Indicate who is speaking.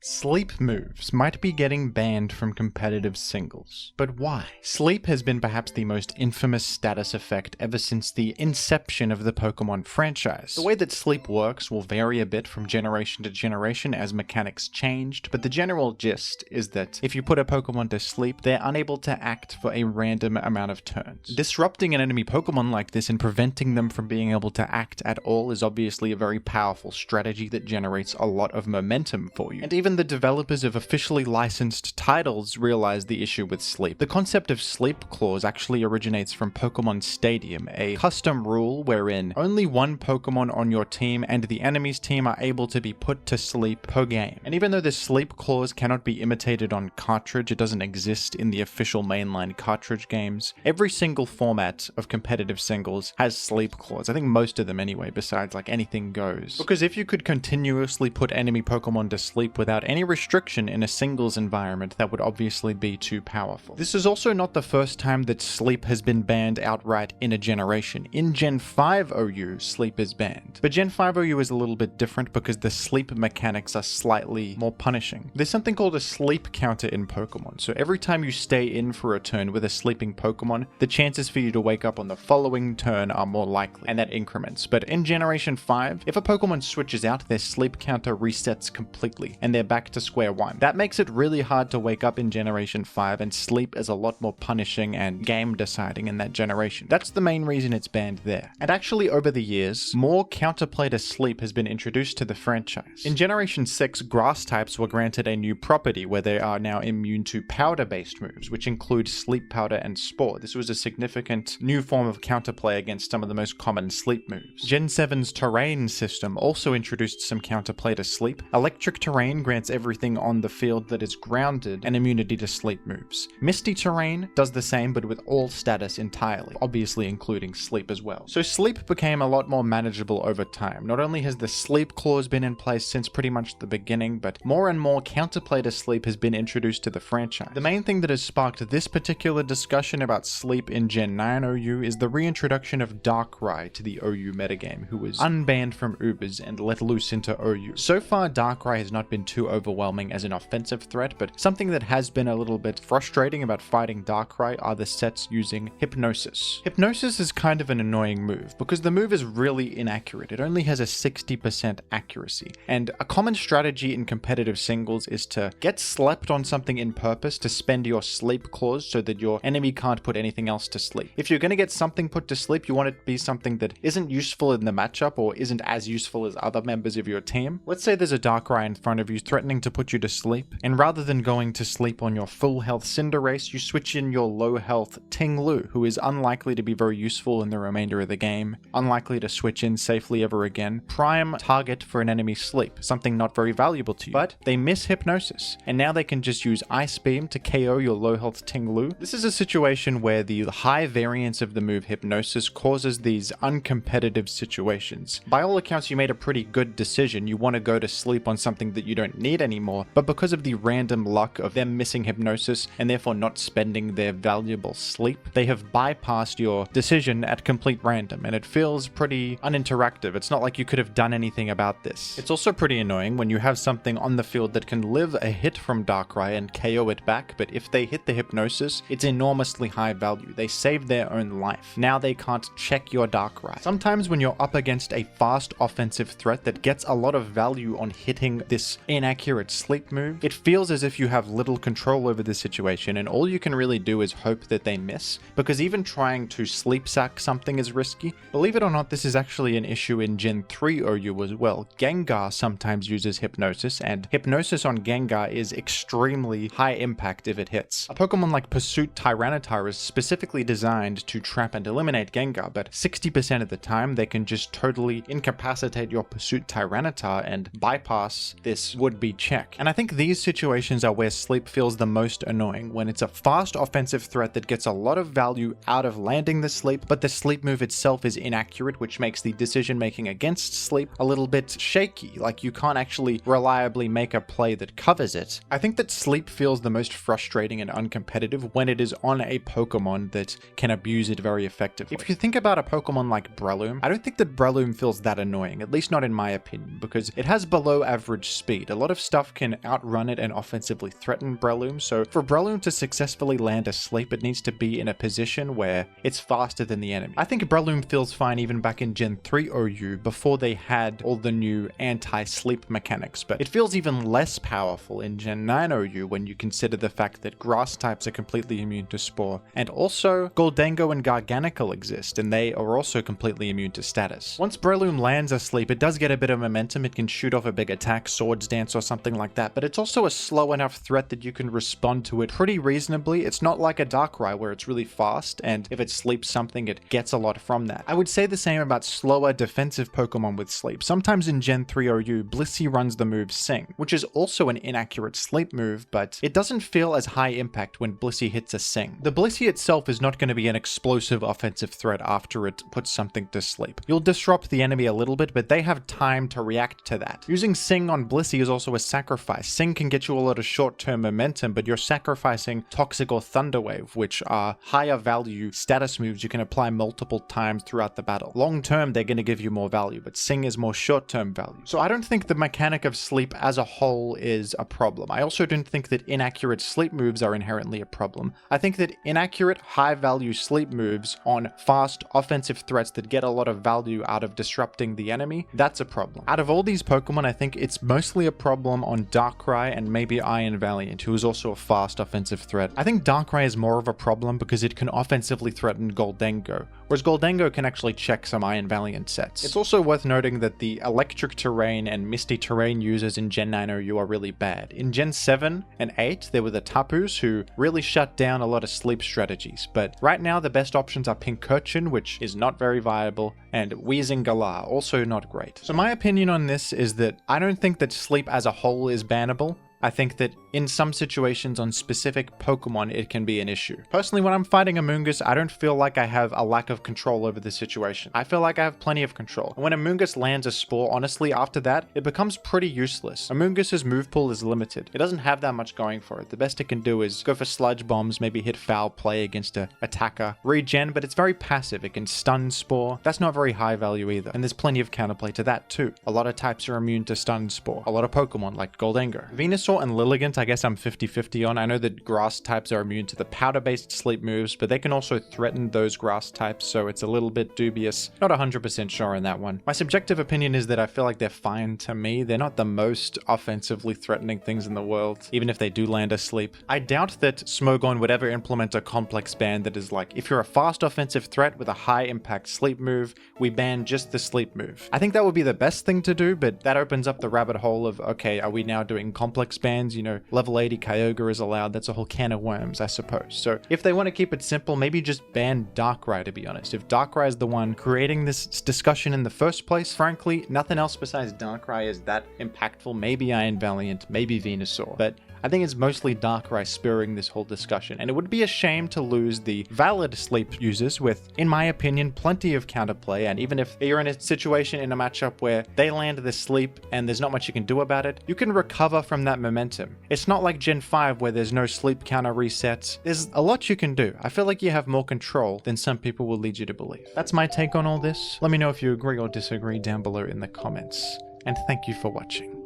Speaker 1: Sleep moves might be getting banned from competitive singles. But why? Sleep has been perhaps the most infamous status effect ever since the inception of the Pokemon franchise. The way that sleep works will vary a bit from generation to generation as mechanics changed, but the general gist is that if you put a Pokemon to sleep, they're unable to act for a random amount of turns. Disrupting an enemy Pokemon like this and preventing them from being able to act at all is obviously a very powerful strategy that generates a lot of momentum for you. And even the developers of officially licensed titles realize the issue with sleep. The concept of sleep clause actually originates from Pokemon Stadium, a custom rule wherein only one Pokemon on your team and the enemy's team are able to be put to sleep per game. And even though this sleep clause cannot be imitated on cartridge, it doesn't exist in the official mainline cartridge games, every single format of competitive singles has sleep clause. I think most of them anyway, besides like anything goes. Because if you could continuously put enemy Pokemon to sleep without any restriction in a singles environment, that would obviously be too powerful. This is also not the first time that sleep has been banned outright in a generation. In Gen 5 OU, sleep is banned. But Gen 5 OU is a little bit different because the sleep mechanics are slightly more punishing. There's something called a sleep counter in Pokemon, so every time you stay in for a turn with a sleeping Pokemon, the chances for you to wake up on the following turn are more likely, and that increments. But in Generation 5, if a Pokemon switches out, their sleep counter resets completely, and they're back to square one. That makes it really hard to wake up in Generation 5, and sleep is a lot more punishing and game deciding in that generation. That's the main reason it's banned there. And actually over the years, more counterplay to sleep has been introduced to the franchise. In Generation 6, grass types were granted a new property where they are now immune to powder-based moves, which include sleep powder and spore. This was a significant new form of counterplay against some of the most common sleep moves. Gen 7's terrain system also introduced some counterplay to sleep. Electric terrain grants everything on the field that is grounded and immunity to sleep moves. Misty terrain does the same but with all status entirely, obviously including sleep as well. So sleep became a lot more manageable over time. Not only has the sleep clause been in place since pretty much the beginning, but more and more counterplay to sleep has been introduced to the franchise. The main thing that has sparked this particular discussion about sleep in Gen 9 OU is the reintroduction of Darkrai to the OU metagame, who was unbanned from Ubers and let loose into OU. So far, Darkrai has not been too overwhelming as an offensive threat, but something that has been a little bit frustrating about fighting Darkrai are the sets using Hypnosis. Hypnosis is kind of an annoying move, because the move is really inaccurate. It only has a 60% accuracy, and a common strategy in competitive singles is to get slept on something in purpose to spend your sleep clause so that your enemy can't put anything else to sleep. If you're going to get something put to sleep, you want it to be something that isn't useful in the matchup or isn't as useful as other members of your team. Let's say there's a Darkrai in front of you threatening to put you to sleep, and rather than going to sleep on your full health Cinderace, you switch in your low health Ting-Lu, who is unlikely to be very useful in the remainder of the game, unlikely to switch in safely ever again. Prime target for an enemy's sleep, something not very valuable to you, but they miss Hypnosis, and now they can just use Ice Beam to KO your low health Ting-Lu. This is a situation where the high variance of the move Hypnosis causes these uncompetitive situations. By all accounts, you made a pretty good decision. You want to go to sleep on something that you don't need anymore, but because of the random luck of them missing Hypnosis and therefore not spending their valuable sleep, they have bypassed your decision at complete random, and it feels pretty uninteractive. It's not like you could have done anything about this. It's also pretty annoying when you have something on the field that can live a hit from Darkrai and KO it back, but if they hit the Hypnosis, it's enormously high value. They save their own life. Now they can't check your Darkrai. Sometimes when you're up against a fast offensive threat that gets a lot of value on hitting this inaccurate sleep move, it feels as if you have little control over the situation, and all you can really do is hope that they miss, because even trying to sleep sack something is risky. Believe it or not, this is actually an issue in Gen 3 OU as well. Gengar sometimes uses Hypnosis, and Hypnosis on Gengar is extremely high impact if it hits. A Pokemon like Pursuit Tyranitar is specifically designed to trap and eliminate Gengar, but 60% of the time they can just totally incapacitate your Pursuit Tyranitar and bypass this would-be check. And I think these situations are where sleep feels the most annoying, when it's a fast offensive threat that gets a lot of value out of landing the sleep, but the sleep move itself is inaccurate, which makes the decision making against sleep a little bit shaky, like you can't actually reliably make a play that covers it. I think that sleep feels the most frustrating and uncompetitive when it is on a Pokemon that can abuse it very effectively. If you think about a Pokemon like Breloom, I don't think that Breloom feels that annoying, at least not in my opinion, because it has below average speed. A lot of stuff can outrun it and offensively threaten Breloom, so for Breloom to successfully land a sleep, it needs to be in a position where it's faster than the enemy. I think Breloom feels fine even back in Gen 3 OU before they had all the new anti-sleep mechanics, but it feels even less powerful in Gen 9 OU when you consider the fact that grass types are completely immune to Spore, and also Goldango and Garganacl exist, and they are also completely immune to status. Once Breloom lands a sleep, it does get a bit of momentum, it can shoot off a big attack, Swords Dance or something like that, but it's also a slow enough threat that you can respond to it pretty reasonably. It's not like a Darkrai where it's really fast, and if it sleeps something, it gets a lot from that. I would say the same about slower defensive Pokemon with sleep. Sometimes in Gen 3 OU, Blissey runs the move Sing, which is also an inaccurate sleep move, but it doesn't feel as high impact when Blissey hits a Sing. The Blissey itself is not going to be an explosive offensive threat after it puts something to sleep. You'll disrupt the enemy a little bit, but they have time to react to that. Using Sing on Blissey is also a sacrifice. Sing can get you a lot of short-term momentum, but you're sacrificing Toxic or Thunder Wave, which are higher value status moves you can apply multiple times throughout the battle. Long term, they're going to give you more value, but Sing is more short-term value. So I don't think the mechanic of sleep as a whole is a problem. I also don't think that inaccurate sleep moves are inherently a problem. I think that inaccurate high-value sleep moves on fast offensive threats that get a lot of value out of disrupting the enemy, that's a problem. Out of all these Pokemon, I think it's mostly a problem on Darkrai and maybe Iron Valiant, who is also a fast offensive threat. I think Darkrai is more of a problem because it can offensively threaten Goldango, whereas Goldango can actually check some Iron Valiant sets. It's also worth noting that the electric terrain and misty terrain users in Gen 9 OU are really bad. In Gen 7 and 8, there were the Tapus who really shut down a lot of sleep strategies, but right now the best options are Pincurchin, which is not very viable, and Wheezing Galar, also not great. So my opinion on this is that I don't think that sleep as a whole is bannable. I think that in some situations on specific Pokemon, it can be an issue. Personally, when I'm fighting Amoonguss, I don't feel like I have a lack of control over the situation. I feel like I have plenty of control. And when Amoonguss lands a Spore, honestly, after that, it becomes pretty useless. Amoonguss's move pool is limited. It doesn't have that much going for it. The best it can do is go for Sludge Bombs, maybe hit Foul Play against an attacker, regen, but it's very passive. It can stun Spore. That's not very high value either. And there's plenty of counterplay to that too. A lot of types are immune to stun Spore. A lot of Pokemon like Goldango. Venusaur and Lilligant, I guess I'm 50-50 on. I know that grass types are immune to the powder-based sleep moves, but they can also threaten those grass types, so it's a little bit dubious. Not 100% sure on that one. My subjective opinion is that I feel like they're fine to me. They're not the most offensively threatening things in the world, even if they do land asleep. I doubt that Smogon would ever implement a complex ban that is like, if you're a fast offensive threat with a high impact sleep move, we ban just the sleep move. I think that would be the best thing to do, but that opens up the rabbit hole of, okay, are we now doing complex bans? You know, level 80 Kyogre is allowed. That's a whole can of worms, I suppose. So if they want to keep it simple, maybe just ban Darkrai, to be honest. If Darkrai is the one creating this discussion in the first place, frankly, nothing else besides Darkrai is that impactful. Maybe Iron Valiant, maybe Venusaur, but I think it's mostly Darkrai spurring this whole discussion, and it would be a shame to lose the valid sleep users with, in my opinion, plenty of counterplay, and even if you're in a situation in a matchup where they land the sleep and there's not much you can do about it, you can recover from that momentum. It's not like Gen 5 where there's no sleep counter resets. There's a lot you can do. I feel like you have more control than some people will lead you to believe. That's my take on all this. Let me know if you agree or disagree down below in the comments, and thank you for watching.